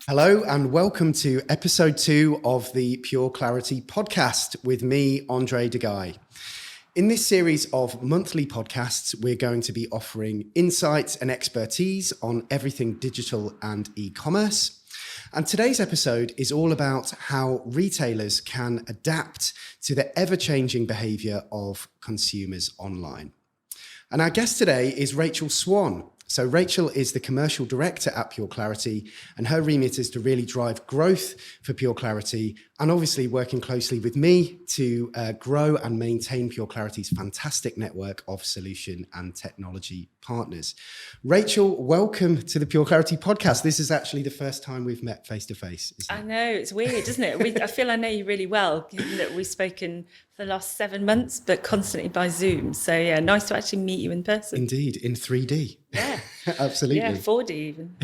Hello and welcome to episode 2 of the PureClarity podcast with me, Andre de Guy. In this series of monthly podcasts, we're going to be offering insights and expertise on everything digital and e-commerce. And today's episode is all about how retailers can adapt to the ever-changing behaviour of consumers online. And our guest today is Rachel Swann. So Rachel is the commercial director at PureClarity, and her remit is to really drive growth for PureClarity and obviously working closely with me to grow and maintain PureClarity's fantastic network of solution and technology partners. Rachel, welcome to the PureClarity podcast. This is actually the first time we've met face to face. I know, it's weird, isn't it? I feel I know you really well, given that we've spoken for the last 7 months, but constantly by Zoom. So yeah, nice to actually meet you in person. Indeed, in 3D. Yeah. Absolutely. Yeah, 4D even.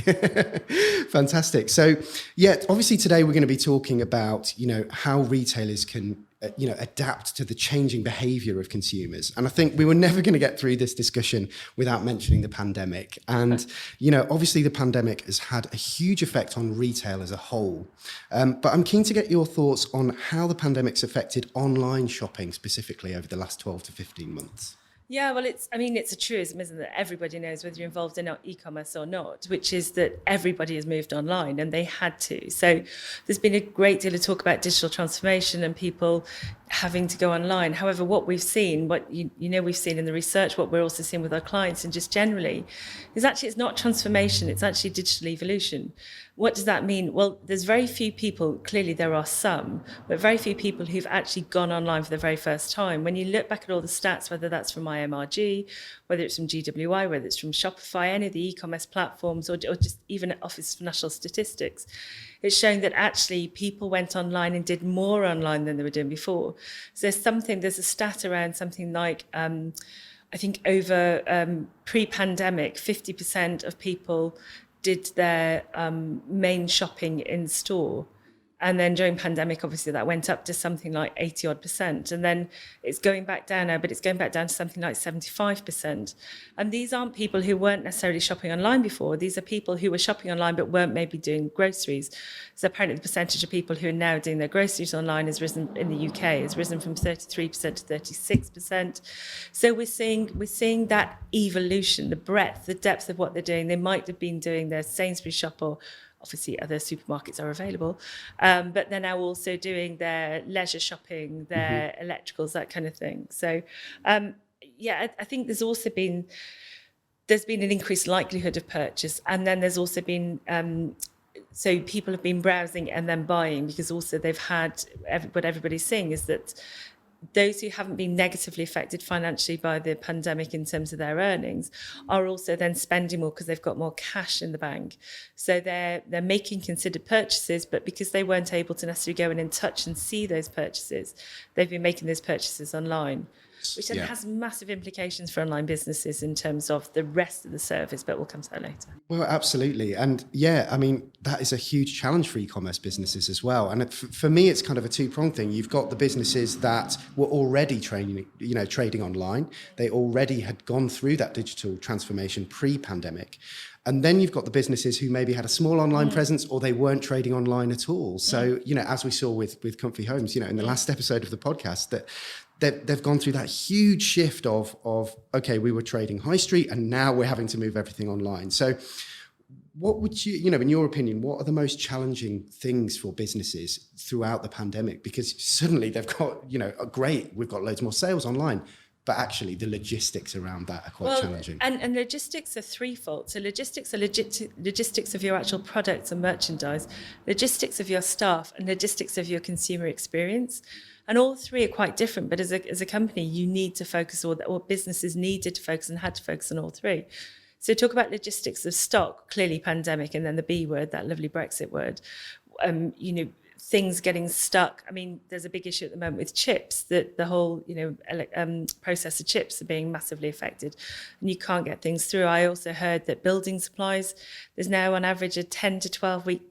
Fantastic. So yeah, obviously today we're going to be talking about, how retailers can, adapt to the changing behavior of consumers. And I think we were never going to get through this discussion without mentioning the pandemic. And, obviously the pandemic has had a huge effect on retail as a whole. But I'm keen to get your thoughts on how the pandemic's affected online shopping specifically over the last 12 to 15 months. Yeah, well, it's a truism, isn't it? Everybody knows whether you're involved in e-commerce or not, which is that everybody has moved online and they had to. So there's been a great deal of talk about digital transformation and people having to go online. However, what we've seen, we've seen in the research, what we're also seeing with our clients and just generally, is actually it's not transformation, it's actually digital evolution. What does that mean? Well, there's very few people, clearly there are some, but very few people who've actually gone online for the very first time. When you look back at all the stats, whether that's from IMRG, whether it's from GWI, whether it's from Shopify, any of the e-commerce platforms, or just even Office for National Statistics, it's showing that actually people went online and did more online than they were doing before. So there's a stat around something like, I think over pre-pandemic, 50% of people did their main shopping in store. And then during pandemic, obviously that went up to something like 80 odd %. And then it's going back down now, but it's going back down to something like 75%. And these aren't people who weren't necessarily shopping online before. These are people who were shopping online, but weren't maybe doing groceries. So apparently the percentage of people who are now doing their groceries online has risen in the UK, has risen from 33% to 36%. So we're seeing that evolution, the breadth, the depth of what they're doing. They might have been doing their Sainsbury's shop, or obviously other supermarkets are available, but they're now also doing their leisure shopping, their electricals, that kind of thing. So I think there's been an increased likelihood of purchase, and then there's also been so people have been browsing and then buying, because also they've had what everybody's seeing is that those who haven't been negatively affected financially by the pandemic in terms of their earnings are also then spending more because they've got more cash in the bank. So they're making considered purchases, but because they weren't able to necessarily go in and touch and see those purchases, they've been making those purchases online, which then has massive implications for online businesses in terms of the rest of the service, but we'll come to that later. Well, absolutely. And that is a huge challenge for e-commerce businesses as well. And for me, it's kind of a two-pronged thing. You've got the businesses that were already trading online. They already had gone through that digital transformation pre-pandemic. And then you've got the businesses who maybe had a small online presence, or they weren't trading online at all. So, as we saw with Comfy Homes, in the last episode of the podcast, that they've gone through that huge shift of okay, we were trading high street and now we're having to move everything online. So what would you, in your opinion, what are the most challenging things for businesses throughout the pandemic? Because suddenly they've got, we've got loads more sales online, but actually the logistics around that are quite challenging. And logistics are threefold. So logistics are logistics of your actual products and merchandise, logistics of your staff, and logistics of your consumer experience. And all three are quite different, but as a company, you need to focus, or businesses needed to focus and had to focus on all three. So talk about logistics of stock, clearly pandemic, and then the B word, that lovely Brexit word, things getting stuck. I mean, there's a big issue at the moment with chips, that the whole, processor chips are being massively affected and you can't get things through. I also heard that building supplies, there's now on average a 10 to 12 week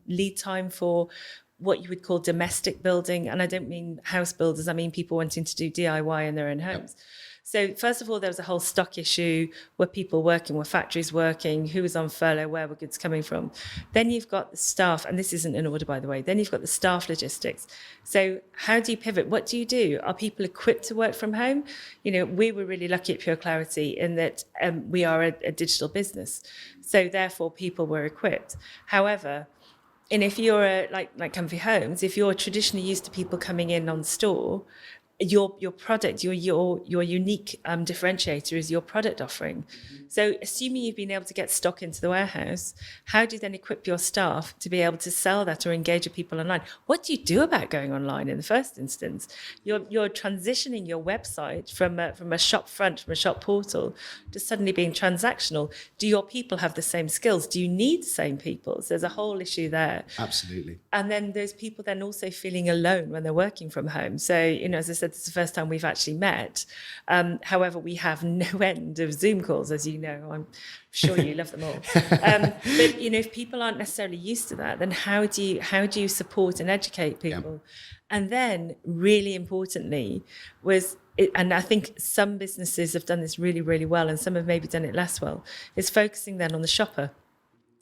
lead time for what you would call domestic building. And I don't mean house builders, I mean people wanting to do DIY in their own homes. Yep. So first of all, there was a whole stock issue. Were people working? Were factories working? Who was on furlough? Where were goods coming from? Then you've got the staff, and this isn't in order, by the way. Then you've got the staff logistics. So how do you pivot? What do you do? Are people equipped to work from home? We were really lucky at PureClarity in that we are a digital business. So therefore, people were equipped. However, and if you're like Comfy Homes, if you're traditionally used to people coming in on store, your product, your unique differentiator is your product offering. So assuming you've been able to get stock into the warehouse, how do you then equip your staff to be able to sell that or engage with people online? What do you do about going online in the first instance? You're transitioning your website from a shop front, from a shop portal, to suddenly being transactional. Do your people have the same skills? Do you need the same people? So there's a whole issue there. Absolutely. And then there's people then also feeling alone when they're working from home. So, as I said, it's the first time we've actually met. However, we have no end of Zoom calls, as you know. I'm sure you love them all. But if people aren't necessarily used to that, then how do you support and educate people? Yeah. And then, really importantly, and I think some businesses have done this really, really well, and some have maybe done it less well, is focusing then on the shopper.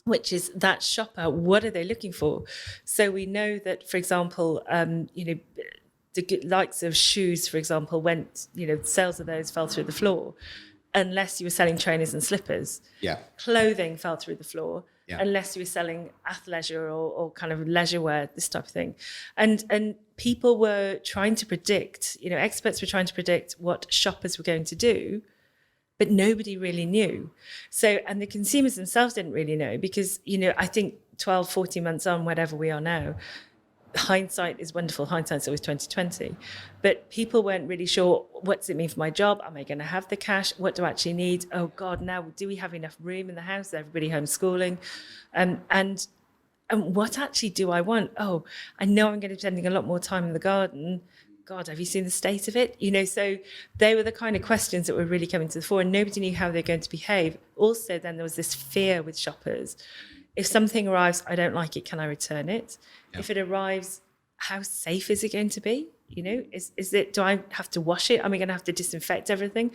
Which is that shopper, what are they looking for? So we know that, for example, the likes of shoes, for example, sales of those fell through the floor unless you were selling trainers and slippers. Yeah. Clothing fell through the floor unless you were selling athleisure or kind of leisure wear, this type of thing. And people were trying to predict, experts were trying to predict what shoppers were going to do, but nobody really knew. So, and the consumers themselves didn't really know because, I think 12, 14 months on, whatever we are now, hindsight is wonderful. Hindsight's always 2020. But people weren't really sure, what does it mean for my job? Am I going to have the cash? What do I actually need? Oh, God, now, do we have enough room in the house? Is everybody homeschooling? And what actually do I want? Oh, I know I'm going to be spending a lot more time in the garden. God, have you seen the state of it? So they were the kind of questions that were really coming to the fore, and nobody knew how they're going to behave. Also, then there was this fear with shoppers. If something arrives, I don't like it, can I return it? Yeah. If it arrives, how safe is it going to be? Do I have to wash it? Am I going to have to disinfect everything?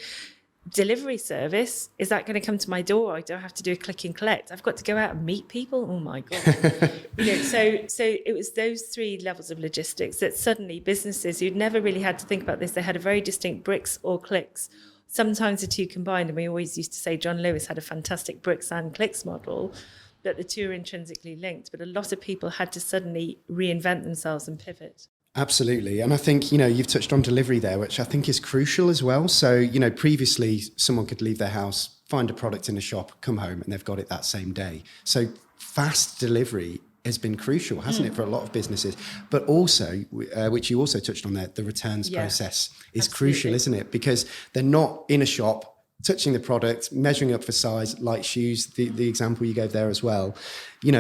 Delivery service, is that going to come to my door? Or do I have to do a click and collect? I've got to go out and meet people. Oh my God. So it was those three levels of logistics that suddenly businesses who'd never really had to think about this, they had a very distinct bricks or clicks. Sometimes the two combined, and we always used to say John Lewis had a fantastic bricks and clicks model, that the two are intrinsically linked. But a lot of people had to suddenly reinvent themselves and pivot. Absolutely. And I think, you've touched on delivery there, which I think is crucial as well. So, previously someone could leave their house, find a product in a shop, come home, and they've got it that same day. So fast delivery has been crucial, hasn't it, for a lot of businesses? But also, which you also touched on there, the returns process is crucial, isn't it? Because they're not in a shop, touching the product, measuring up for size, like shoes, the example you gave there as well.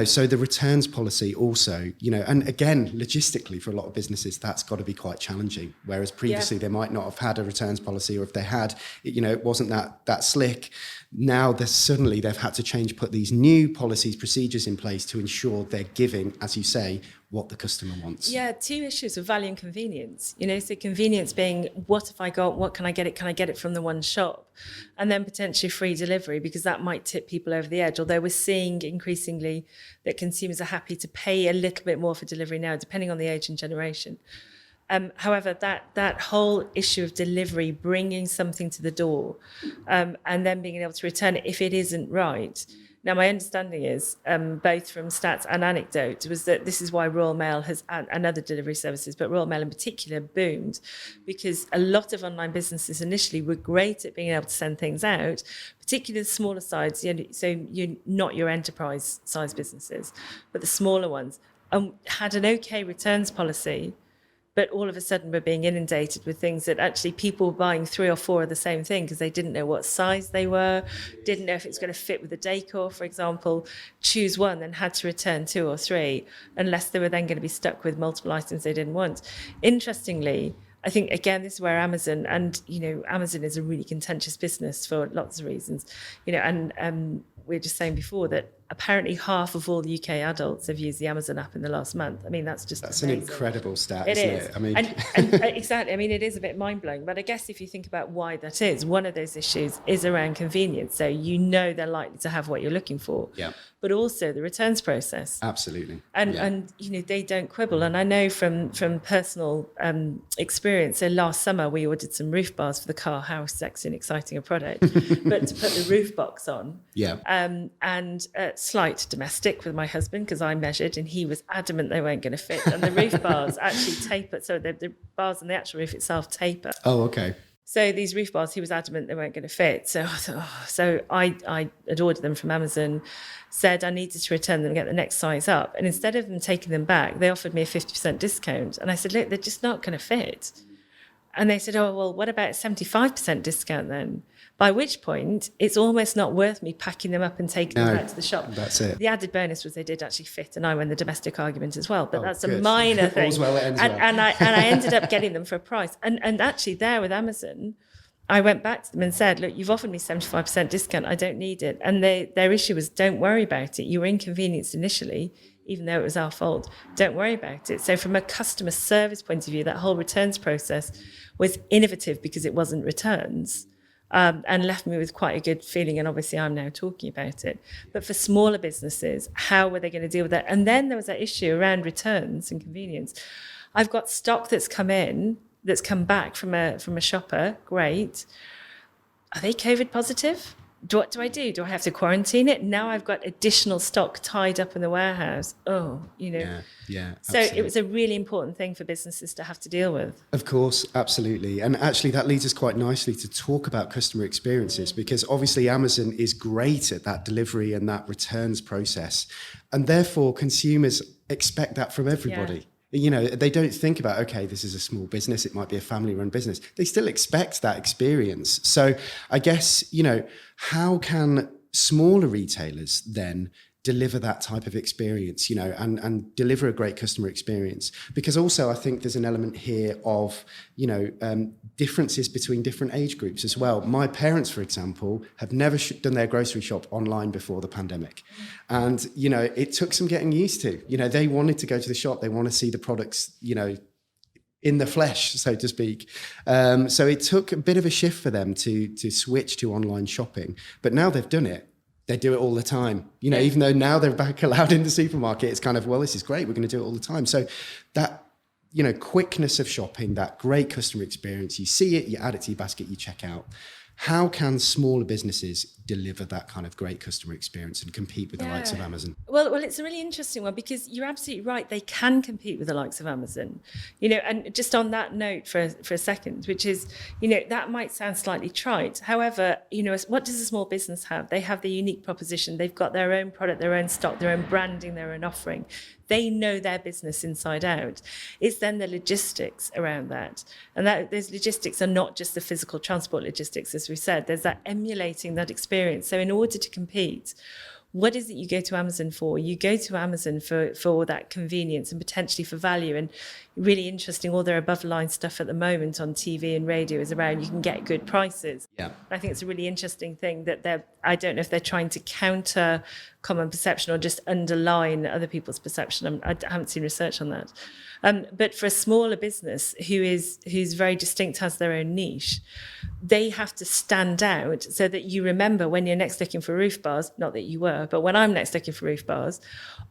So the returns policy also, and again, logistically for a lot of businesses, that's got to be quite challenging. Whereas previously they might not have had a returns policy, or if they had, it wasn't that slick. Now they've had to put these new policies, procedures in place to ensure they're giving, as you say, what the customer wants. Yeah, two issues of value and convenience. So convenience being, what have I got? What can I get it? Can I get it from the one shop? And then potentially free delivery, because that might tip people over the edge. Although we're seeing increasingly that consumers are happy to pay a little bit more for delivery now, depending on the age and generation. However, that whole issue of delivery, bringing something to the door, and then being able to return it if it isn't right. Now, my understanding is, both from stats and anecdote, was that this is why Royal Mail has, and other delivery services, but Royal Mail in particular, boomed, because a lot of online businesses initially were great at being able to send things out, particularly the smaller sides. So you're not your enterprise size businesses, but the smaller ones, had an okay returns policy. But all of a sudden we're being inundated with things that actually people were buying 3 or 4 of the same thing because they didn't know what size they were, didn't know if it was going to fit with the decor, for example, choose one, then had to return 2 or 3, unless they were then going to be stuck with multiple items they didn't want. Interestingly, I think, again, this is where Amazon, and, Amazon is a really contentious business for lots of reasons, and we're just saying before that apparently half of all UK adults have used the Amazon app in the last month. I mean, that's an incredible stat, isn't it? I mean, and exactly. I mean, it is a bit mind-blowing. But I guess if you think about why that is, one of those issues is around convenience. So they're likely to have what you're looking for. Yeah. But also the returns process. Absolutely. And they don't quibble. And I know from personal experience. So last summer we ordered some roof bars for the car. How sexy and exciting a product! But to put the roof box on. Yeah. And slight domestic with my husband, because I measured and he was adamant they weren't going to fit. And the roof bars actually taper. So the bars on the actual roof itself taper. Oh, okay. So these roof bars, he was adamant they weren't going to fit. So I thought, I had ordered them from Amazon, said I needed to return them and get the next size up. And instead of them taking them back, they offered me a 50% discount. And I said, look, they're just not going to fit. And they said, oh, well, what about a 75% discount then? By which point, it's almost not worth me packing them up and taking them back to the shop. That's it. The added bonus was they did actually fit, and I won the domestic argument as well. But that's good. a minor thing. All's well that ends well. And I ended up getting them for a price. And actually there with Amazon, I went back to them and said, look, you've offered me 75% discount. I don't need it. And their issue was, don't worry about it. You were inconvenienced initially, even though it was our fault. Don't worry about it. So from a customer service point of view, that whole returns process was innovative because it wasn't returns. And left me with quite a good feeling. And obviously I'm now talking about it. But for smaller businesses, how were they going to deal with that? And then there was that issue around returns and convenience. I've got stock that's come back from a shopper. Great. Are they COVID positive? What do I do? Do I have to quarantine it? Now I've got additional stock tied up in the warehouse. Yeah. So absolutely. it was a really important thing for businesses to have to deal with. Of course, absolutely. And actually that leads us quite nicely to talk about customer experiences, because obviously Amazon is great at that delivery and that returns process. And therefore consumers expect that from everybody. Yeah. They don't think about, okay, this is a small business. It might be a family-run business. They still expect that experience. So I guess, how can smaller retailers then deliver that type of experience, and deliver a great customer experience? Because also I think there's an element here of, differences between different age groups as well. My parents, for example, have never done their grocery shop online before the pandemic. And, it took some getting used to. They wanted to go to the shop. They want to see the products, in the flesh, so to speak. So it took a bit of a shift for them to switch to online shopping. But now they've done it. They do it all the time. Even though now they're back allowed in the supermarket, it's kind of, well, this is great. We're going to do it all the time. So that, quickness of shopping, that great customer experience, you see it, you add it to your basket, you check out. How can smaller businesses deliver that kind of great customer experience and compete with the likes of Amazon? Well, it's a really interesting one, because you're absolutely right. They can compete with the likes of Amazon, and just on that note for a second, which is, that might sound slightly trite. However, what does a small business have? They have the unique proposition. They've got their own product, their own stock, their own branding, their own offering. They know their business inside out. It's then the logistics around that. And those logistics are not just the physical transport logistics, as we said. There's that emulating that experience. So in order to compete, what is it you go to Amazon for? You go to Amazon for that convenience and potentially for value. And really interesting, all their above the line stuff at the moment on TV and radio is around you can get good prices. Yeah. I think it's a really interesting thing that I don't know if they're trying to counter common perception or just underline other people's perception. I haven't seen research on that. But for a smaller business who's very distinct, has their own niche, they have to stand out so that you remember when you're next looking for roof bars, not that you were, but when I'm next looking for roof bars,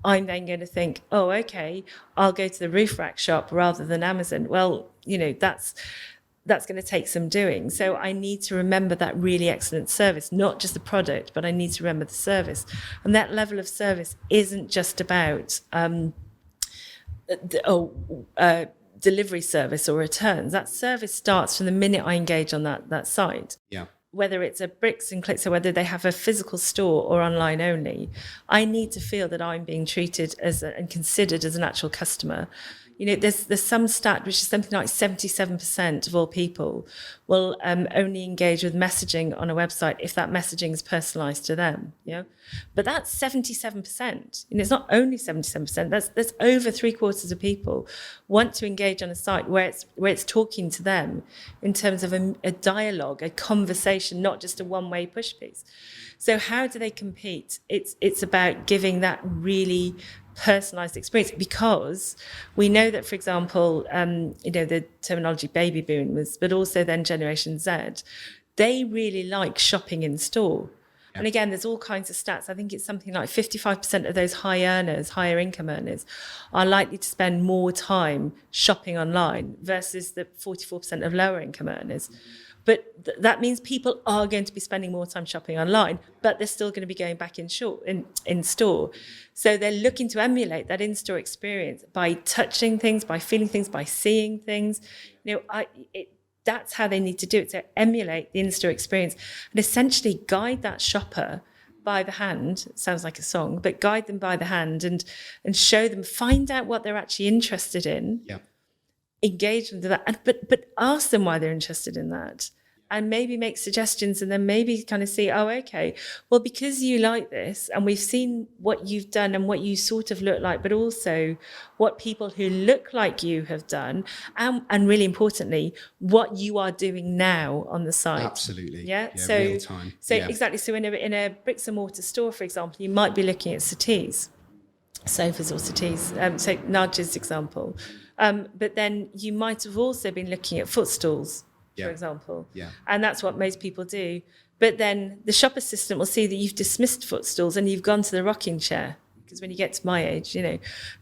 I'm then going to think, oh, okay, I'll go to the roof rack shop rather than Amazon. Well, that's going to take some doing. So I need to remember that really excellent service, not just the product, but I need to remember the service. And that level of service isn't just about delivery service or returns. That service starts from the minute I engage on that site. Yeah. Whether it's a bricks and clicks or whether they have a physical store or online only, I need to feel that I'm being treated and considered as an actual customer. there's some stat which is something like 77% of all people will only engage with messaging on a website if that messaging is personalized to them. But that's 77%. It's not only 77%. That's over 3/4 of people want to engage on a site where it's talking to them in terms of a dialogue, a conversation, not just a one-way push piece. So how do they compete? It's about giving that really personalized experience, because we know that, for example, the terminology baby boomers, but also then Generation Z, they really like shopping in store. Yeah. And again, there's all kinds of stats. I think it's something like 55% of those higher income earners are likely to spend more time shopping online versus the 44% of lower income earners. But that means people are going to be spending more time shopping online, but they're still going to be going back in store. So they're looking to emulate that in-store experience by touching things, by feeling things, by seeing things. That's how they need to do it, to emulate the in-store experience and essentially guide that shopper by the hand. It sounds like a song, but guide them by the hand and show them, find out what they're actually interested in. Yeah. Engage them to that, but ask them why they're interested in that, and maybe make suggestions, and then maybe kind of see, oh, okay, well, because you like this, and we've seen what you've done and what you sort of look like, but also what people who look like you have done, and really importantly, what you are doing now on the site. Absolutely. Yeah. So real time. So exactly. So in a bricks and mortar store, for example, you might be looking at settees, sofas or settees. So Nadja's example. But then you might have also been looking at footstools, for example. Yeah. And that's what most people do. But then the shop assistant will see that you've dismissed footstools and you've gone to the rocking chair. Because when you get to my age,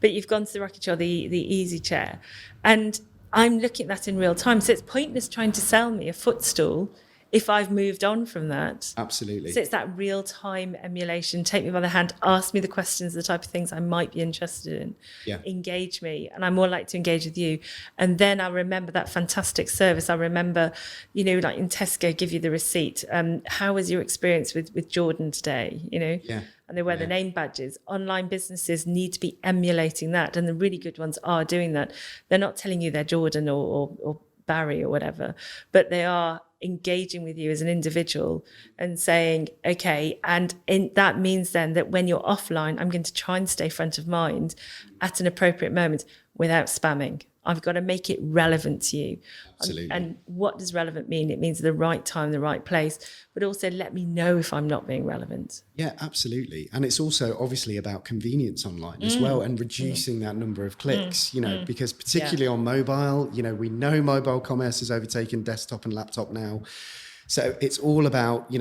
but you've gone to the rocking chair, the easy chair. And I'm looking at that in real time. So it's pointless trying to sell me a footstool if I've moved on from that. Absolutely. So it's that real-time emulation. Take me by the hand, ask me the questions, the type of things I might be interested in. Yeah. Engage me, and I'm more likely to engage with you. And then I remember that fantastic service. I remember, like in Tesco, give you the receipt. How was your experience with Jordan today? Yeah. And they wear the name badges. Online businesses need to be emulating that, and the really good ones are doing that. They're not telling you they're Jordan or Barry or whatever, but they are engaging with you as an individual and saying, okay, and that means then that when you're offline, I'm going to try and stay front of mind at an appropriate moment without spamming. I've got to make it relevant to you. Absolutely. And what does relevant mean? It means the right time, the right place, but also let me know if I'm not being relevant. Yeah, absolutely. And it's also obviously about convenience online as well, and reducing that number of clicks, because particularly on mobile, we know mobile commerce has overtaken desktop and laptop now. So it's all about,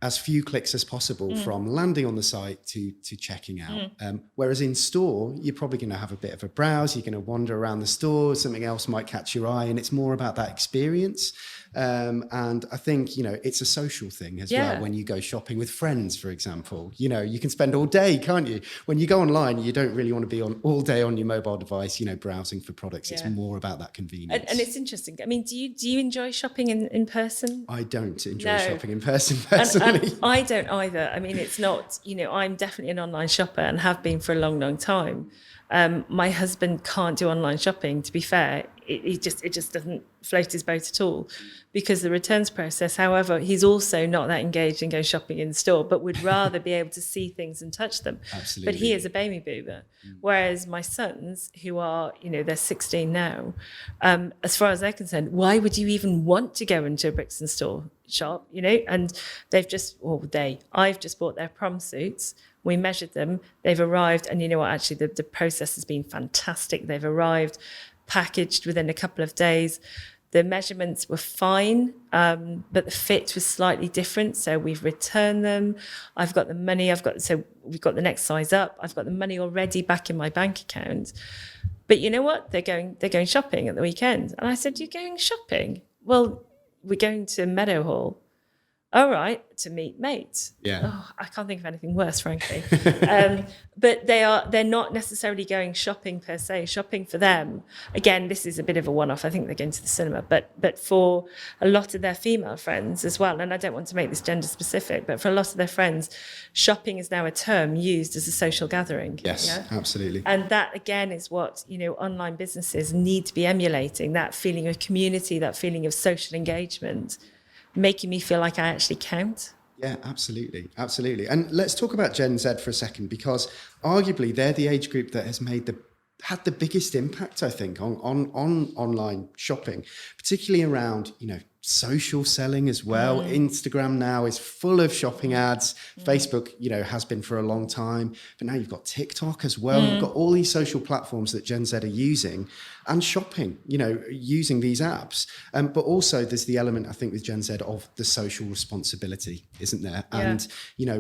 as few clicks as possible from landing on the site to checking out. Whereas in store, you're probably going to have a bit of a browse. You're going to wander around the store. Something else might catch your eye, and it's more about that experience. And I think, it's a social thing as well. When you go shopping with friends, for example, you can spend all day, can't you? When you go online, you don't really want to be all day on your mobile device, browsing for products. It's more about that convenience. And it's interesting. I mean, do you enjoy shopping in person? I don't enjoy shopping in person personally. And I don't either. I mean, it's not, I'm definitely an online shopper and have been for a long, long time. My husband can't do online shopping, to be fair. It just doesn't float his boat at all because the returns process. However, he's also not that engaged in going shopping in store, but would rather be able to see things and touch them. Absolutely. But he is a baby boomer. Whereas my sons, who are, they're 16 now, as far as they're concerned, why would you even want to go into a bricks and store shop, And I've just bought their prom suits. We measured them, they've arrived, and actually the process has been fantastic. They've arrived, packaged within a couple of days. The measurements were fine, but the fit was slightly different. So we've returned them. I've got the money. So we've got the next size up. I've got the money already back in my bank account. But you know what? They're going shopping at the weekend. And I said, "You're going shopping?" Well, we're going to Meadowhall. all right, to meet mates. Yeah. Oh, I can't think of anything worse, frankly. But they're not necessarily going shopping per se. Shopping for them, again, this is a bit of a one-off. I think they're going to the cinema, but for a lot of their female friends as well, and I don't want to make this gender specific, but for a lot of their friends, shopping is now a term used as a social gathering. Yes, yeah? absolutely. And that again is what, online businesses need to be emulating, that feeling of community, that feeling of social engagement, making me feel like I actually count. Yeah, absolutely. Absolutely. And let's talk about Gen Z for a second, because arguably they're the age group that has had the biggest impact, I think, on online shopping, particularly around, social selling as well. Instagram now is full of shopping ads. Facebook, has been for a long time, but now you've got TikTok as well. You've got all these social platforms that Gen Z are using and shopping, using these apps. But also there's the element, I think, with Gen Z of the social responsibility, isn't there? Yeah. And,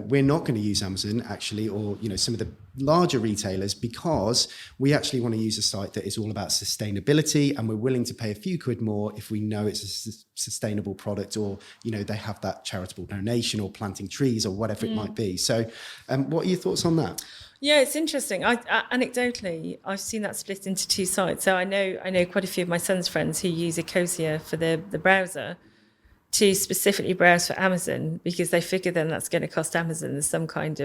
we're not going to use Amazon actually, or, some of the larger retailers, because we actually want to use a site that is all about sustainability, and we're willing to pay a few quid more if we know it's a sustainable product, or they have that charitable donation or planting trees or whatever it might be. So what are your thoughts on that? Yeah, it's interesting. I anecdotally, I've seen that split into two sides. So I know quite a few of my son's friends who use Ecosia for the browser to specifically browse for Amazon, because they figure then that's going to cost Amazon some kind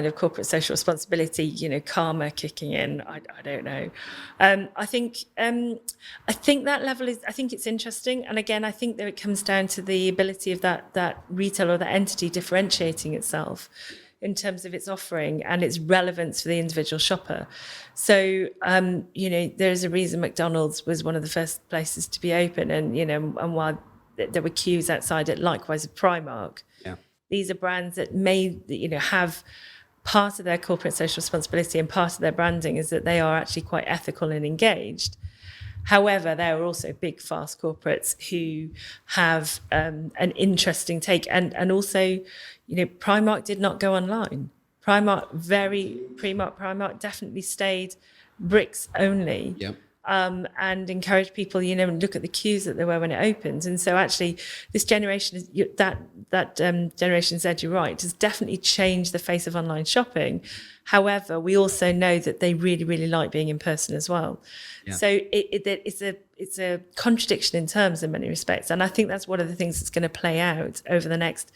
of corporate social responsibility, karma kicking in. I don't know. I think that level is, I think it's interesting. And again, I think that it comes down to the ability of that retail or that entity differentiating itself in terms of its offering and its relevance for the individual shopper. So, there's a reason McDonald's was one of the first places to be open, and while there were queues outside it, likewise with Primark. Yeah. These are brands that may, have part of their corporate social responsibility and part of their branding is that they are actually quite ethical and engaged. However, there are also big, fast corporates who have an interesting take. And also, Primark did not go online. Primark definitely stayed bricks only. Yep. And encourage people, look at the queues that there were when it opened. And so actually this generation, Generation Z, you're right, has definitely changed the face of online shopping. However, we also know that they really, really like being in person as well. Yeah. So it's a contradiction in terms in many respects. And I think that's one of the things that's going to play out over the next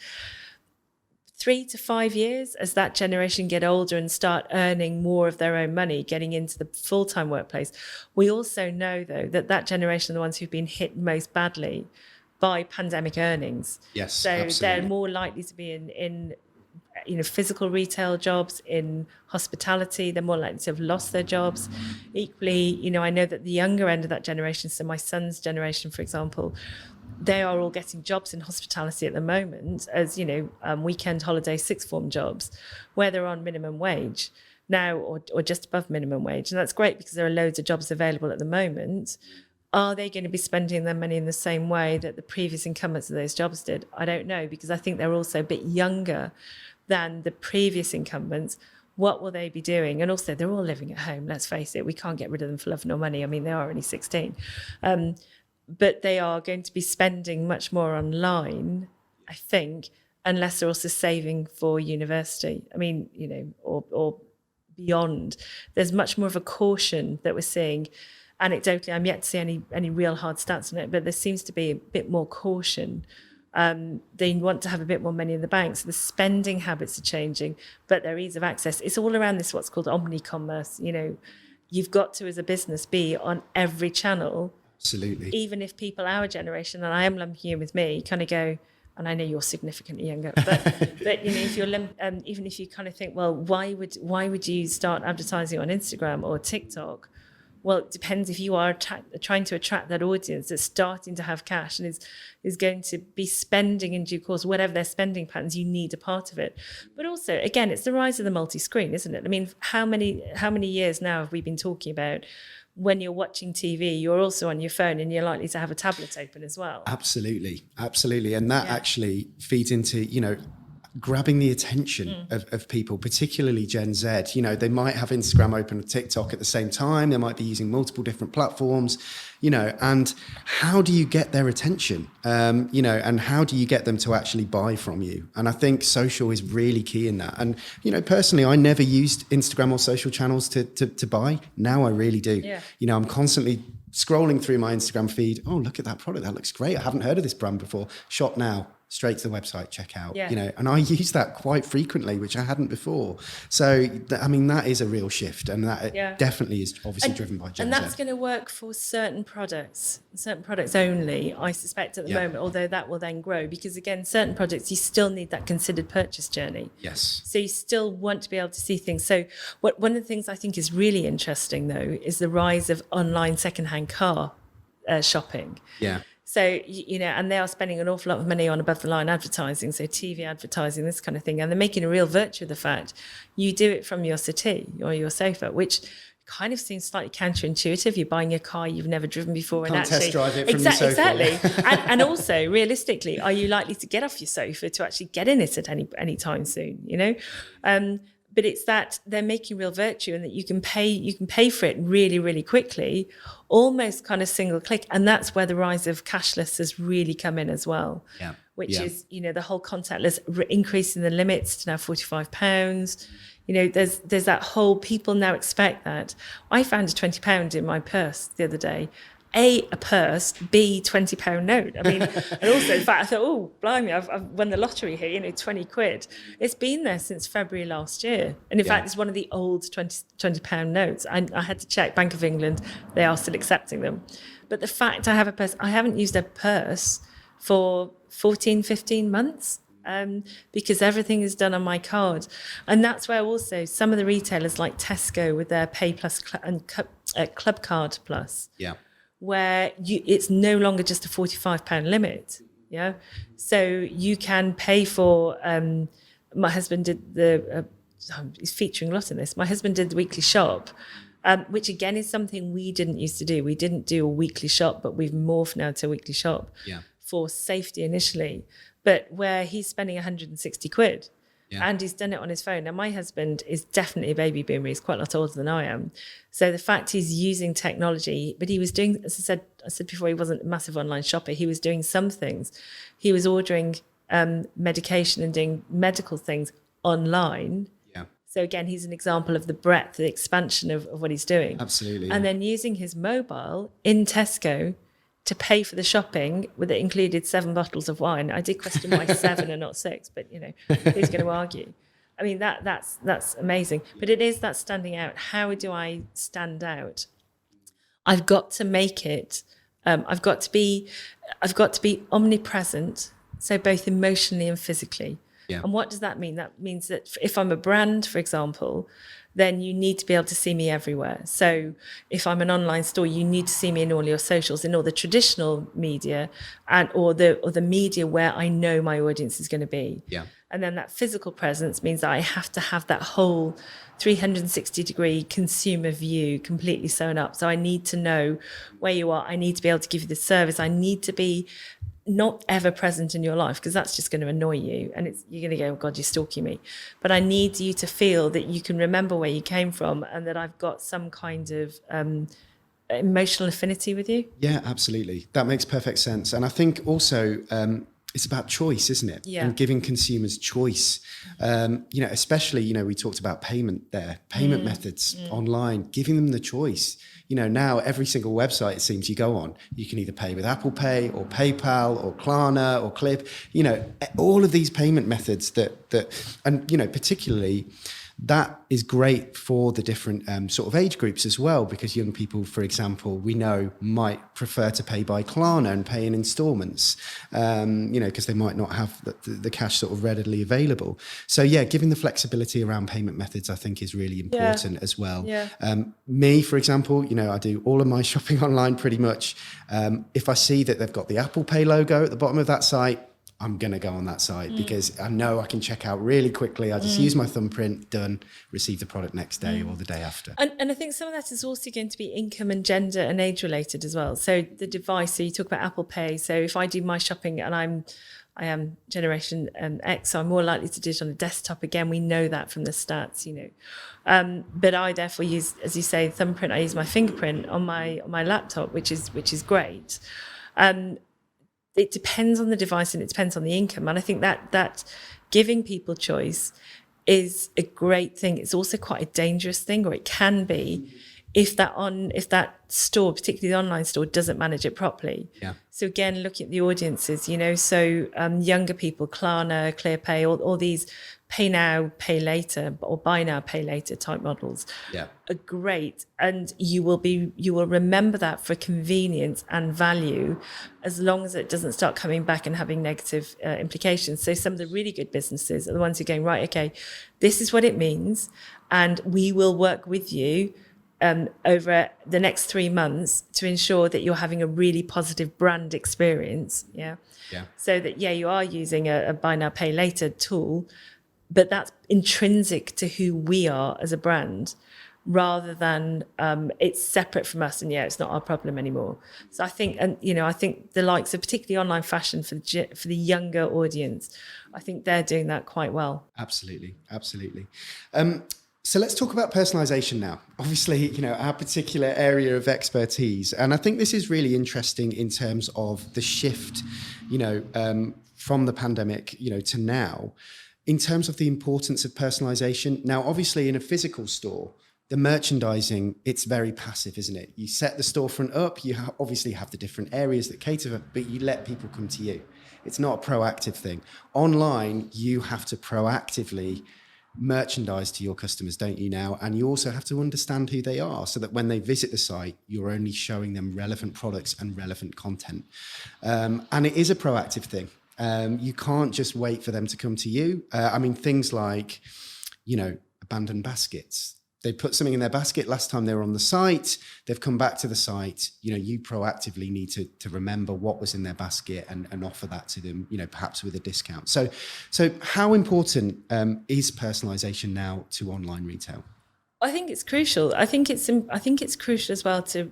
3 to 5 years as that generation get older and start earning more of their own money, getting into the full-time workplace. We also know, though, that generation are the ones who've been hit most badly by pandemic earnings. Yes, so absolutely. They're more likely to be in physical retail jobs, in hospitality. They're more likely to have lost their jobs. Equally, I know that the younger end of that generation, so my son's generation, for example, they are all getting jobs in hospitality at the moment as, weekend holiday sixth form jobs where they're on minimum wage now or just above minimum wage. And that's great because there are loads of jobs available at the moment. Are they going to be spending their money in the same way that the previous incumbents of those jobs did? I don't know, because I think they're also a bit younger than the previous incumbents. What will they be doing? And also, they're all living at home. Let's face it, we can't get rid of them for love nor money. I mean, they are only 16. But they are going to be spending much more online, I think, unless they're also saving for university. I mean, or beyond. There's much more of a caution that we're seeing. Anecdotally, I'm yet to see any real hard stats on it, but there seems to be a bit more caution. They want to have a bit more money in the bank, so the spending habits are changing, but their ease of access. It's all around this what's called omni-commerce. You've got to, as a business, be on every channel. Absolutely. Even if people our generation, and I am lumping you with me, kind of go, and I know you're significantly younger, but if you're even if you kind of think, well, why would you start advertising on Instagram or TikTok? Well, it depends if you are trying to attract that audience that's starting to have cash and is going to be spending in due course, whatever their spending patterns, you need a part of it. But also, again, it's the rise of the multi-screen, isn't it? I mean, how many years now have we been talking about when you're watching TV, you're also on your phone and you're likely to have a tablet open as well? Absolutely. And that actually feeds into, grabbing the attention of people, particularly Gen Z. You know, they might have Instagram open or TikTok at the same time. They might be using multiple different platforms, you know, and how do you get their attention? You know, and how do you get them to actually buy from you? And I think social is really key in that. And, you know, personally, I never used Instagram or social channels to buy. Now I really do. Yeah. You know, I'm constantly scrolling through my Instagram feed. Oh, look at that product. That looks great. I haven't heard of this brand before. Shop now. Straight to the website, check out, you know, and I use that quite frequently, which I hadn't before. So, I mean, that is a real shift, and that definitely is obviously driven by Gen Z. And that's going to work for certain products only, I suspect at the moment, although that will then grow because, again, certain products, you still need that considered purchase journey. Yes. So you still want to be able to see things. So one of the things I think is really interesting, though, is the rise of online secondhand car shopping. Yeah. So, you know, and they are spending an awful lot of money on above the line advertising, so TV advertising, this kind of thing. And they're making a real virtue of the fact you do it from your settee or your sofa, which kind of seems slightly counterintuitive. You're buying a car you've never driven before. Can't and actually test drive it from your sofa. Exactly. and also, realistically, are you likely to get off your sofa to actually get in it at any time soon, you know? But it's that they're making real virtue and that you can pay for it really, really quickly, almost kind of single click. And that's where the rise of cashless has really come in as well, which is, you know, the whole contactless, increasing the limits to now £45. You know, there's that whole, people now expect that. I found a £20 in my purse the other day. A purse, B, £20 note. I mean, and also, in fact, I thought, oh, blimey, I've won the lottery here, you know, 20 quid. It's been there since February last year. And in fact, it's one of the old £20 notes. I had to check, Bank of England, they are still accepting them. But the fact I have a purse, I haven't used a purse for 14, 15 months. Because everything is done on my card. And that's where also some of the retailers like Tesco with their Pay Plus and Club Card Plus. Yeah. Where it's no longer just a £45 limit, so you can pay for. My husband did he's featuring a lot in this. My husband did the weekly shop, which again is something we didn't used to do. We didn't do a weekly shop, but we've morphed now to a weekly shop for safety initially. But where he's spending 160 quid. And he's done it on his phone. Now, my husband is definitely a baby boomer. He's quite a lot older than I am. So the fact he's using technology, but he was doing, as I said before, he wasn't a massive online shopper. He was doing some things. He was ordering medication and doing medical things online. So again, he's an example of the breadth, the expansion of what he's doing. Absolutely. And then using his mobile in Tesco to pay for the shopping, with it included 7 bottles of wine. I did question why 7 and not 6, but you know, who's going to argue? I mean, that's amazing. But it is that standing out. How do I stand out? I've got to make it. I've got to be omnipresent. So both emotionally and physically. And what does that mean? That means that if I'm a brand, for example, then you need to be able to see me everywhere. So if I'm an online store, you need to see me in all your socials, in all the traditional media or the media where I know my audience is going to be. And then that physical presence means that I have to have that whole 360-degree consumer view completely sewn up. So I need to know where you are. I need to be able to give you the service. I need to be not ever present in your life, because that's just going to annoy you, and you're going to go, oh God, you're stalking me. But I need you to feel that you can remember where you came from and that I've got some kind of emotional affinity with you. Yeah, absolutely. That makes perfect sense. And I think also it's about choice, isn't it? And giving consumers choice. Especially, we talked about payment methods online, giving them the choice. Now every single website, it seems, you go on, you can either pay with Apple Pay or PayPal or Klarna or Clip, all of these payment methods and particularly that is great for the different sort of age groups as well, because young people, for example, we know might prefer to pay by Klarna and pay in installments, because they might not have the cash sort of readily available. So giving the flexibility around payment methods, I think, is really important as well. Me, for example, I do all of my shopping online pretty much. If I see that they've got the Apple Pay logo at the bottom of that site, I'm going to go on that site because I know I can check out really quickly. I just use my thumbprint, done, receive the product next day or the day after. And I think some of that is also going to be income and gender and age related as well. So the device, so you talk about Apple Pay. So if I do my shopping and I am Generation X, so I'm more likely to do it on a desktop. Again, we know that from the stats, But I therefore use, as you say, thumbprint. I use my fingerprint on my laptop, which is great. It depends on the device and it depends on the income. And I think that giving people choice is a great thing. It's also quite a dangerous thing, or it can be, if that store, particularly the online store, doesn't manage it properly. Yeah. So again, looking at the audiences, so younger people, Klarna, ClearPay, all these pay now, pay later, or buy now, pay later type models are great. And you will remember that for convenience and value, as long as it doesn't start coming back and having negative implications. So some of the really good businesses are the ones who are going, right, okay, this is what it means, and we will work with you over the next 3 months to ensure that you're having a really positive brand experience. So that, you are using a buy now, pay later tool, but that's intrinsic to who we are as a brand, rather than it's separate from us and it's not our problem anymore. So I think, I think the likes of particularly online fashion for the younger audience, I think they're doing that quite well. Absolutely. So let's talk about personalization now. Obviously, our particular area of expertise. And I think this is really interesting in terms of the shift, from the pandemic, to now, in terms of the importance of personalization. Now, obviously, in a physical store, the merchandising, it's very passive, isn't it? You set the storefront up, you obviously have the different areas that cater, but you let people come to you. It's not a proactive thing. Online, you have to proactively merchandise to your customers, don't you now? And you also have to understand who they are, so that when they visit the site, you're only showing them relevant products and relevant content. And it is a proactive thing. You can't just wait for them to come to you. Things like, abandoned baskets. They put something in their basket last time they were on the site. They've come back to the site. You proactively need to remember what was in their basket and offer that to them, perhaps with a discount. So how important is personalization now to online retail? I think it's crucial. I think it's crucial as well to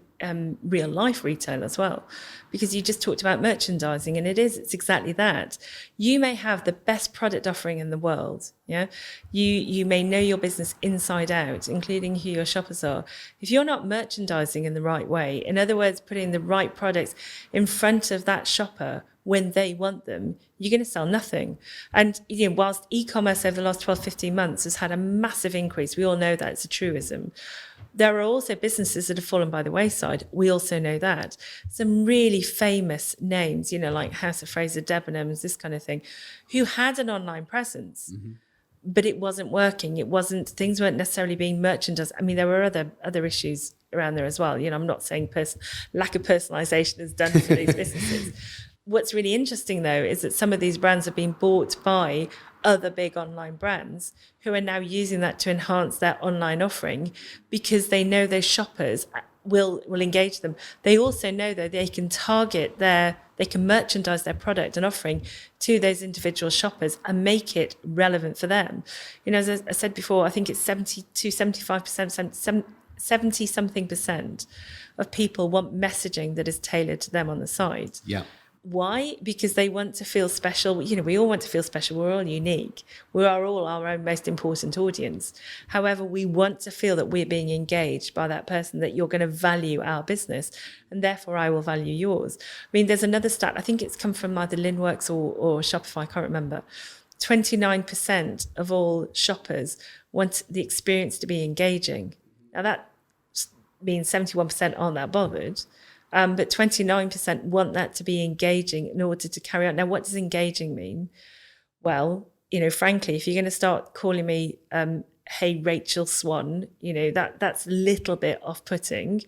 real life retail as well, because you just talked about merchandising, and it's exactly that. You may have the best product offering in the world. You may know your business inside out, including who your shoppers are. If you're not merchandising in the right way, in other words, putting the right products in front of that shopper when they want them, you're going to sell nothing. And whilst e-commerce over the last 12, 15 months has had a massive increase, we all know that it's a truism. There are also businesses that have fallen by the wayside. We also know that. Some really famous names, like House of Fraser, Debenhams, this kind of thing, who had an online presence, but it wasn't working. Things weren't necessarily being merchandised. There were other issues around there as well. I'm not saying lack of personalization is done for these businesses. What's really interesting, though, is that some of these brands have been bought by other big online brands who are now using that to enhance their online offering, because they know those shoppers will engage them. They also know that they can they can merchandise their product and offering to those individual shoppers and make it relevant for them. As I said before, I think it's 75%, 70-something% of people want messaging that is tailored to them on the site. Yeah. Why? Because they want to feel special. We all want to feel special. We're all unique. We are all our own most important audience. However, we want to feel that we're being engaged by that person, that you're going to value our business, and therefore I will value yours. There's another stat, I think it's come from either Linworks or Shopify, I can't remember. 29% of all shoppers want the experience to be engaging. Now that means 71% aren't that bothered. But 29% want that to be engaging in order to carry on. Now, what does engaging mean? Well, frankly, if you're going to start calling me, hey, Rachel Swann, that's a little bit off-putting,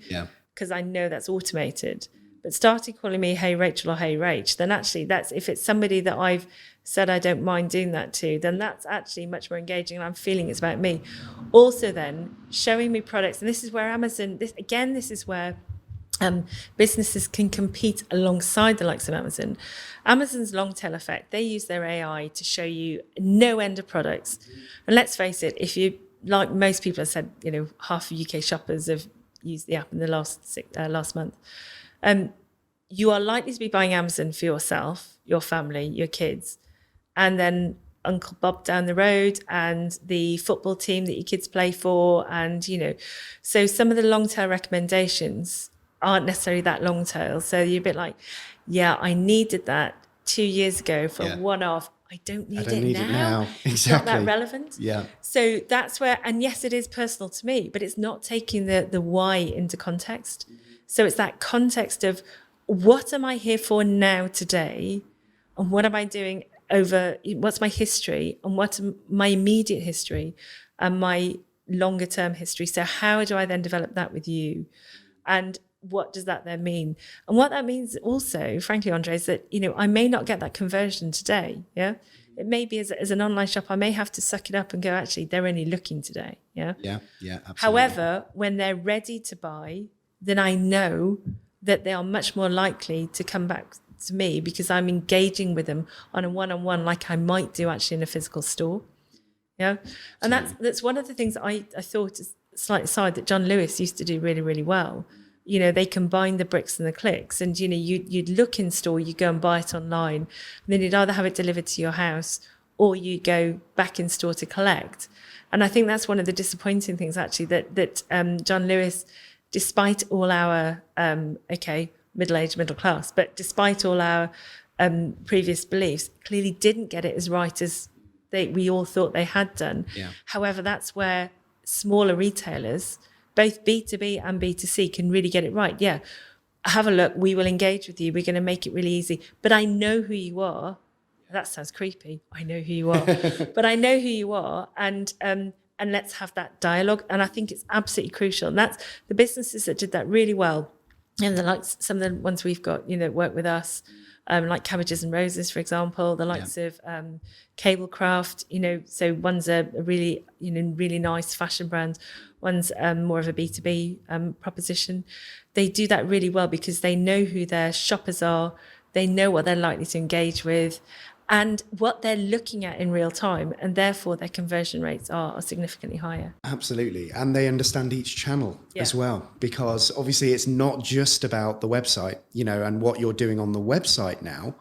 because I know that's automated. But starting calling me, hey, Rachel, or hey, Rach, then actually if it's somebody that I've said I don't mind doing that to, then that's actually much more engaging, and I'm feeling it's about me. Also then, showing me products, and this is where Amazon, this is where businesses can compete alongside the likes of Amazon. Amazon's long tail effect, they use their AI to show you no end of products. And let's face it, if you, like most people have said, half of UK shoppers have used the app in the last month. you are likely to be buying Amazon for yourself, your family, your kids, and then Uncle Bob down the road and the football team that your kids play for. And, so some of the long tail recommendations aren't necessarily that long tail. So you're a bit like, yeah, I needed that 2 years ago for a one-off. I don't need it now. Exactly. It's not that relevant. Yeah. So that's where, and yes, it is personal to me, but it's not taking the why into context. So it's that context of, what am I here for now today? And what am I doing what's my history and what's my immediate history and my longer term history? So how do I then develop that with you? And what does that then mean? And what that means also, frankly, Andre, is that, I may not get that conversion today. Yeah. It may be as an online shop, I may have to suck it up and go, actually, they're only looking today. Yeah. Yeah. Yeah. Absolutely. However, when they're ready to buy, then I know that they are much more likely to come back to me because I'm engaging with them on a one-on-one like I might do actually in a physical store. Yeah. And that's one of the things I thought is slight aside that John Lewis used to do really, really well. They combine the bricks and the clicks, and you'd look in store, you go and buy it online, and then you'd either have it delivered to your house or you go back in store to collect. And I think that's one of the disappointing things actually that John Lewis, despite all our middle-aged, middle class, but despite all our previous beliefs, clearly didn't get it as right as we all thought they had done. Yeah. However, that's where smaller retailers, both B2B and B2C, can really get it right. Yeah, have a look. We will engage with you. We're going to make it really easy. But I know who you are. That sounds creepy. I know who you are. But I know who you are. And let's have that dialogue. And I think it's absolutely crucial. And that's the businesses that did that really well. And some of the ones we've got, work with us, like Cabbages and Roses, for example, the likes of Cablecraft, so one's a really, really nice fashion brand. One's more of a B2B proposition. They do that really well because they know who their shoppers are. They know what they're likely to engage with and what they're looking at in real time. And therefore, their conversion rates are significantly higher. Absolutely. And they understand each channel as well, because obviously it's not just about the website, and what you're doing on the website now.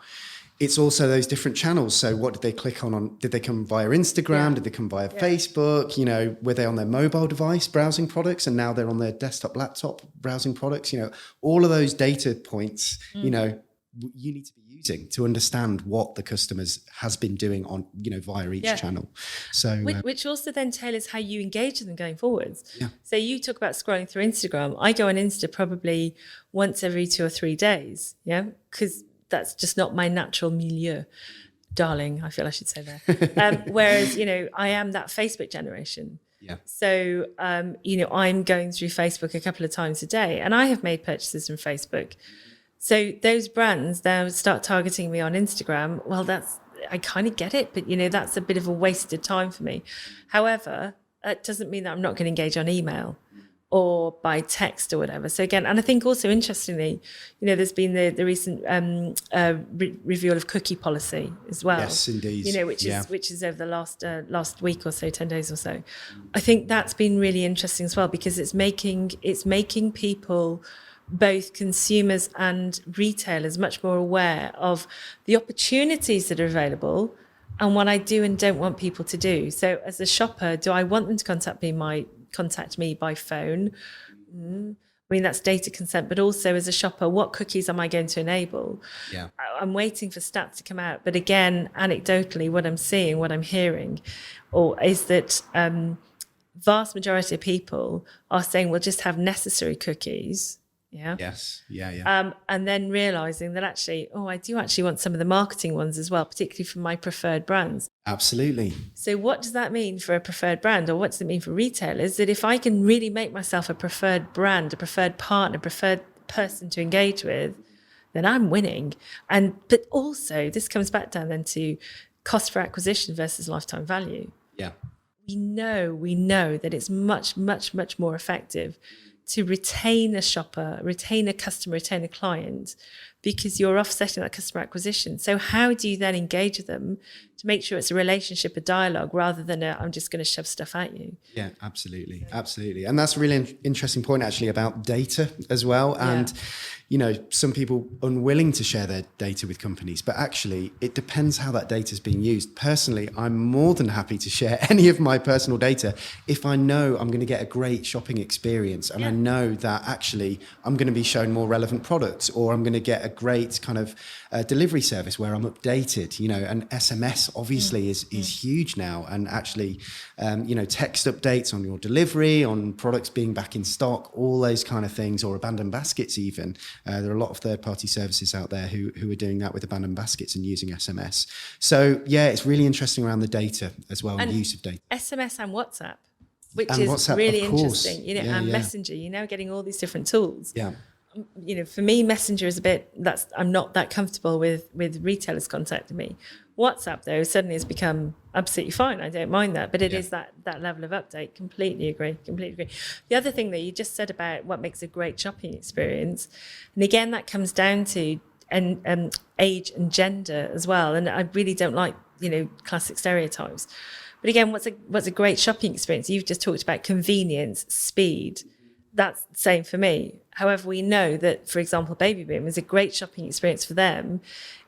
It's also those different channels. So what did they click on? Did they come via Instagram? Yeah. Did they come via Facebook? Were they on their mobile device browsing products and now they're on their desktop, laptop browsing products? All of those data points, you need to be using to understand what the customers has been doing on, via each channel. So which also then tailors how you engage with them going forwards. Yeah. So you talk about scrolling through Instagram. I go on Insta probably once every 2 or 3 days. Yeah. Because that's just not my natural milieu. Darling, I feel I should say there. Whereas, I am that Facebook generation. Yeah. So, I'm going through Facebook a couple of times a day and I have made purchases from Facebook. So those brands now start targeting me on Instagram. Well, I kind of get it, but that's a bit of a wasted time for me. However, it doesn't mean that I'm not going to engage on email or by text or whatever. So again, and I think also interestingly, there's been the recent review of cookie policy as well. Yes, indeed. Which is over the last week or so, 10 days or so. I think that's been really interesting as well because it's making people, both consumers and retailers, much more aware of the opportunities that are available and what I do and don't want people to do. So as a shopper, do I want them to contact me by phone? I mean, that's data consent, but also as a shopper, what cookies am I going to enable? Yeah. I'm waiting for stats to come out. But again, anecdotally, what I'm seeing, what I'm hearing, is that vast majority of people are saying, we'll just have necessary cookies. Yeah. Yes. Yeah. And then realizing that actually, I do actually want some of the marketing ones as well, particularly from my preferred brands. Absolutely. So what does that mean for a preferred brand, or what does it mean for retailers? That if I can really make myself a preferred brand, a preferred partner, preferred person to engage with, then I'm winning. But also this comes back down then to cost for acquisition versus lifetime value. Yeah. We know that it's much, much, much more effective to retain a shopper, retain a customer, retain a client, because you're offsetting that customer acquisition. So how do you then engage with them to make sure it's a relationship, a dialogue, rather than I'm just going to shove stuff at you? Yeah, absolutely. Absolutely. And that's a really interesting point actually about data as well. And, you know, some people unwilling to share their data with companies, but actually it depends how that data is being used. Personally, I'm more than happy to share any of my personal data if I know I'm going to get a great shopping experience and I know that actually I'm going to be shown more relevant products, or I'm going to get a great kind of delivery service where I'm updated, you know, and SMS obviously is huge now. And actually, you know, text updates on your delivery, on products being back in stock, all those kind of things, or abandoned baskets even. There are a lot of third-party services out there who are doing that with abandoned baskets and using SMS. So yeah, it's really interesting around the data as well, and use of data. SMS and WhatsApp, which and is WhatsApp, really of course. interesting, you know, and Messenger, you're now getting all these different tools. Yeah. You know, for me, Messenger is I'm not that comfortable with retailers contacting me. WhatsApp, though, suddenly has become absolutely fine. I don't mind that, but it is that level of update. Completely agree. The other thing that you just said about what makes a great shopping experience, and again, that comes down to age and gender as well. And I really don't like, you know, classic stereotypes. But again, what's a great shopping experience? You've just talked about convenience, speed. That's the same for me. However, we know that, for example, Baby Boom is a great shopping experience for them,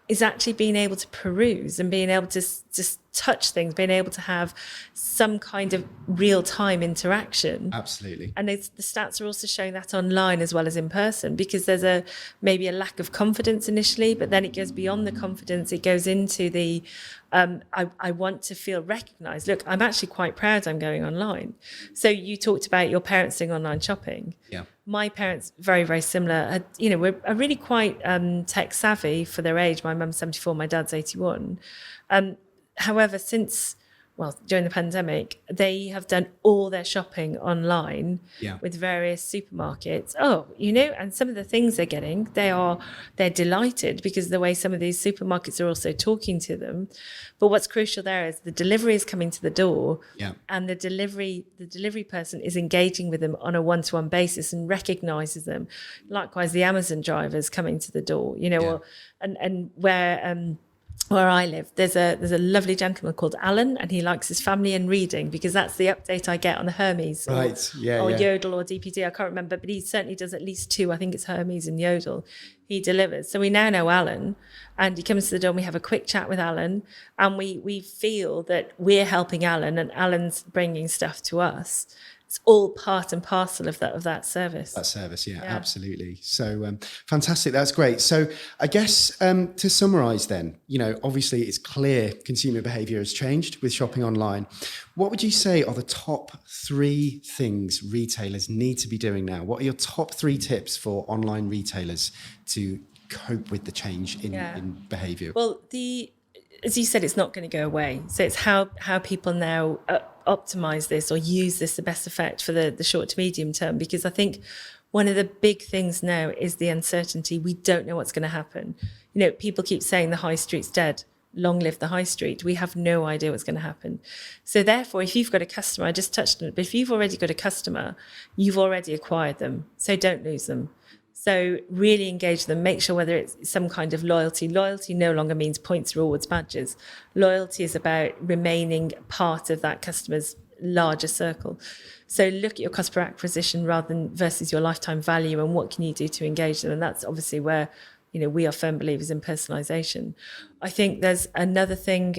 is actually being able to peruse and being able to just touch things, being able to have some kind of real-time interaction. Absolutely. And the stats are also showing that online as well as in person, because there's maybe a lack of confidence initially, but then it goes beyond the confidence. It goes into the, I want to feel recognised. Look, I'm actually quite proud I'm going online. So you talked about your parents doing online shopping. Yeah. My parents, very, very similar. You know, are really quite tech savvy for their age. My mum's 74, my dad's 81. However, during the pandemic, they have done all their shopping online with various supermarkets. Oh, you know, and some of the things they're getting, they're delighted because of the way some of these supermarkets are also talking to them. But what's crucial there is the delivery is coming to the door, and the delivery person is engaging with them on a one-to-one basis and recognises them. Likewise, the Amazon drivers coming to the door, you know, and where I live, there's a lovely gentleman called Alan, and he likes his family and reading, because that's the update I get on the Hermes or Yodel or DPD. I can't remember, but he certainly does at least two. I think it's Hermes and Yodel. He delivers. So we now know Alan, and he comes to the door and we have a quick chat with Alan, and we feel that we're helping Alan and Alan's bringing stuff to us. It's all part and parcel of that service. That service, absolutely. So fantastic. That's great. So I guess to summarize then, you know, obviously it's clear consumer behavior has changed with shopping online. What would you say are the top 3 things retailers need to be doing now? What are your top 3 tips for online retailers to cope with the change in behavior? Well, as you said, it's not going to go away. So it's how people now optimize this or use this the best effect for the short to medium term. Because I think one of the big things now is the uncertainty. We don't know what's going to happen. You know, people keep saying the high street's dead. Long live the high street. We have no idea what's going to happen. So therefore, if you've got a customer, I just touched on it, but if you've already got a customer, you've already acquired them. So don't lose them. So really engage them, make sure whether it's some kind of loyalty. Loyalty no longer means points, rewards, badges. Loyalty is about remaining part of that customer's larger circle. So look at your cost per acquisition versus your lifetime value, and what can you do to engage them. And that's obviously where, you know, we are firm believers in personalization. I think there's another thing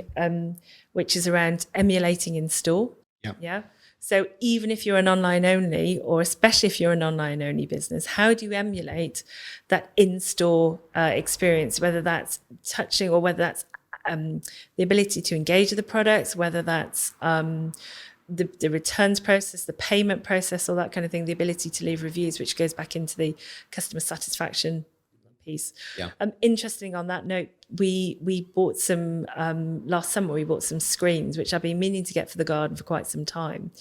which is around emulating in store. Yeah. So even if you're an online only, or especially if you're an online only business, how do you emulate that in-store experience, whether that's touching or whether that's the ability to engage with the products, whether that's the returns process, the payment process, all that kind of thing, the ability to leave reviews, which goes back into the customer satisfaction piece. Interesting on that note, we bought some last summer. We bought some screens, which I've been meaning to get for the garden for quite some time,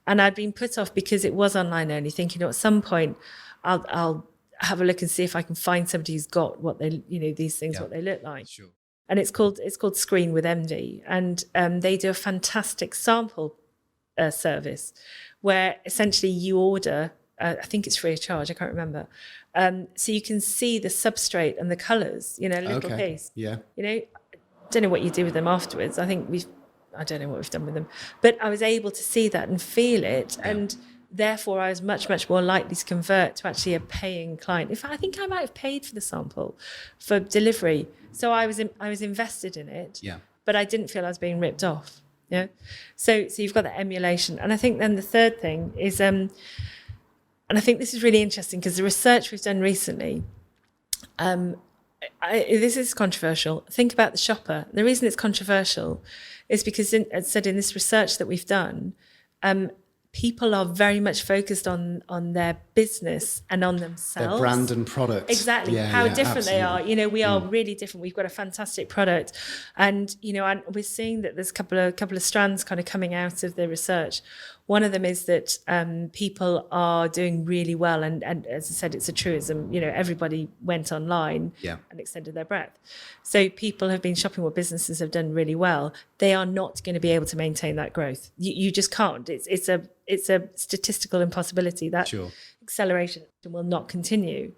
and I'd been put off because it was online only. Thinking, at some point, I'll have a look and see if I can find somebody who's got what they, you know, these things, what they look like. Sure. And it's called Screen with MD, and they do a fantastic sample service where essentially you order I think it's free of charge. I can't remember. So you can see the substrate and the colours, a little piece. Yeah. Don't know what you do with them afterwards. I don't know what we've done with them, but I was able to see that and feel it. Yeah. And therefore I was much, much more likely to convert to actually a paying client. In fact, I think I might have paid for the sample for delivery. So I was invested in it, but I didn't feel I was being ripped off. Yeah. So you've got that emulation. And I think then the third thing is, and I think this is really interesting because the research we've done recently, this is controversial. Think about the shopper. The reason it's controversial is because, as I said, in this research that we've done, people are very much focused on their business and on themselves. Their brand and product. Exactly. How different absolutely. They are. We are really different. We've got a fantastic product. And, and we're seeing that there's a couple of strands kind of coming out of the research. One of them is that people are doing really well. And as I said, it's a truism. Everybody went online and extended their breadth. So people have been shopping what businesses have done really well. They are not going to be able to maintain that growth. You just can't. It's a statistical impossibility. That acceleration will not continue.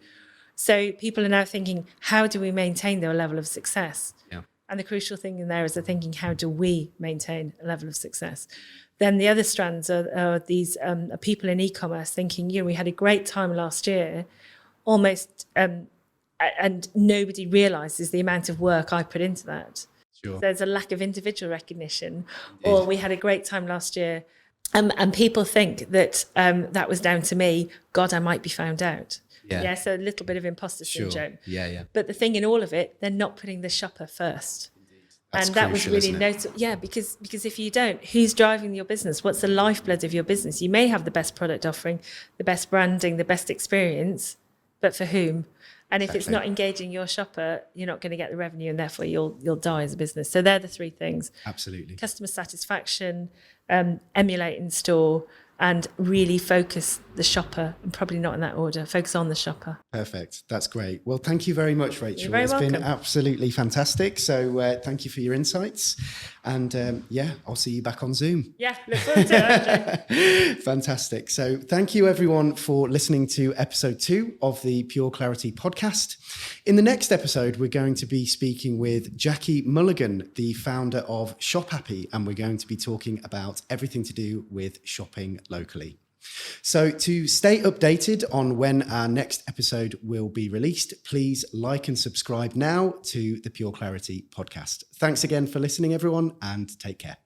So people are now thinking, how do we maintain their level of success? Yeah. And the crucial thing in there is they're thinking, how do we maintain a level of success? Then the other strands are these people in e-commerce thinking, we had a great time last year, almost, and nobody realises the amount of work I put into that. Sure. There's a lack of individual recognition. Indeed. Or we had a great time last year, and people think that that was down to me. God, I might be found out. Yeah, so a little bit of imposter syndrome. Yeah. But the thing in all of it, they're not putting the shopper first. That's that crucial, was really notable. Yeah, because if you don't, who's driving your business? What's the lifeblood of your business? You may have the best product offering, the best branding, the best experience, but for whom? And if it's not engaging your shopper, you're not going to get the revenue, and therefore you'll die as a business. So they're the three things. Absolutely. Customer satisfaction, emulate in store, and really focus the shopper, and probably not in that order, focus on the shopper. Perfect. That's great. Well, thank you very much, Rachel. You're very welcome. Been absolutely fantastic. So thank you for your insights. And I'll see you back on Zoom. Yeah, look forward to it, Andrew. Fantastic. So thank you everyone for listening to episode 2 of the PureClarity podcast. In the next episode, we're going to be speaking with Jackie Mulligan, the founder of Shop Happy, and we're going to be talking about everything to do with shopping locally. So to stay updated on when our next episode will be released, please like and subscribe now to the PureClarity podcast. Thanks again for listening, everyone, and take care.